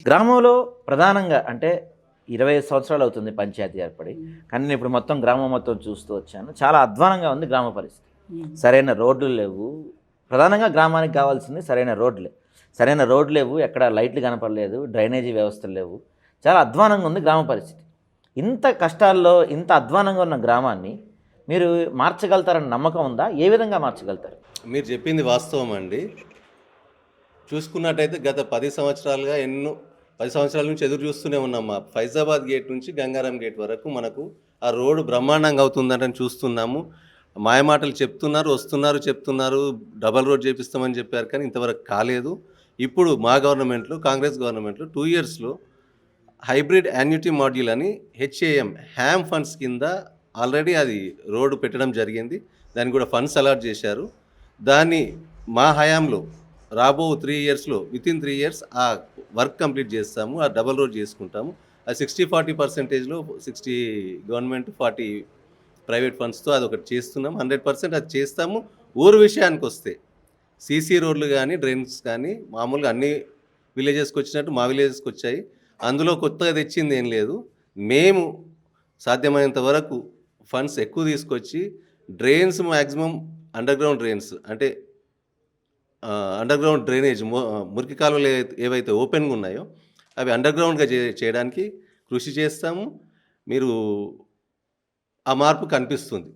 గ్రామంలో ప్రధానంగా అంటే 25 సంవత్సరాలు అవుతుంది పంచాయతీ ఏర్పడి. కానీ నేను ఇప్పుడు మొత్తం గ్రామం మొత్తం చూస్తూ వచ్చాను. చాలా అధ్వానంగా ఉంది గ్రామ పరిస్థితి. సరైన రోడ్లు లేవు. ప్రధానంగా గ్రామానికి కావాల్సింది సరైన రోడ్లే. సరైన రోడ్లు లేవు, ఎక్కడ లైట్లు కనపడలేదు, డ్రైనేజీ వ్యవస్థలు లేవు. చాలా అధ్వానంగా ఉంది గ్రామ పరిస్థితి. ఇంత కష్టాల్లో, ఇంత అధ్వానంగా ఉన్న గ్రామాన్ని మీరు మార్చగలుగుతారని నమ్మకం ఉందా? ఏ విధంగా మార్చగలుగుతారు? మీరు చెప్పింది వాస్తవం అండి. చూసుకున్నట్టయితే గత 10 సంవత్సరాలుగా 10 సంవత్సరాల నుంచి ఎదురు చూస్తూనే ఉన్నాం. మా ఫైజాబాద్ గేట్ నుంచి గంగారం గేట్ వరకు మనకు ఆ రోడ్డు బ్రహ్మాండంగా అవుతుందని చూస్తున్నాము. మాయమాటలు చెప్తున్నారు, వస్తున్నారు, చెప్తున్నారు, డబల్ రోడ్ చేపిస్తామని చెప్పారు, కానీ ఇంతవరకు కాలేదు. ఇప్పుడు మా గవర్నమెంట్లో, కాంగ్రెస్ గవర్నమెంట్లో 2 ఇయర్స్లో హైబ్రిడ్ యాన్యుటీ మాడ్యూల్ అని హ్యామ్ ఫండ్స్ కింద ఆల్రెడీ అది రోడ్డు పెట్టడం జరిగింది. దానికి కూడా ఫండ్స్ అలాట్ చేశారు. దాన్ని మా హయాంలో రాబో 3 ఇయర్స్లో వితిన్ 3 ఇయర్స్ ఆ వర్క్ కంప్లీట్ చేస్తాము. ఆ డబల్ రోడ్ చేసుకుంటాము. ఆ 60-40%లో 60 గవర్నమెంట్, 40 ప్రైవేట్ ఫండ్స్తో అదొకటి చేస్తున్నాం. 100% అది చేస్తాము. ఊరు విషయానికి వస్తే సీసీ రోడ్లు కానీ, డ్రైన్స్ కానీ మామూలుగా అన్ని విలేజెస్కి వచ్చినట్టు మా విలేజెస్కి వచ్చాయి. అందులో కొత్తగా తెచ్చింది ఏం లేదు. మేము సాధ్యమైనంత వరకు ఫండ్స్ ఎక్కువ తీసుకొచ్చి డ్రైన్స్ మ్యాక్సిమం అండర్గ్రౌండ్ డ్రైన్స్ అంటే అండర్గ్రౌండ్ డ్రైనేజ్ మురికి కాలువలు ఏవైతే ఓపెన్గా ఉన్నాయో అవి అండర్గ్రౌండ్గా చేయడానికి కృషి చేస్తాము. మీరు ఆ మార్పు కనిపిస్తుంది.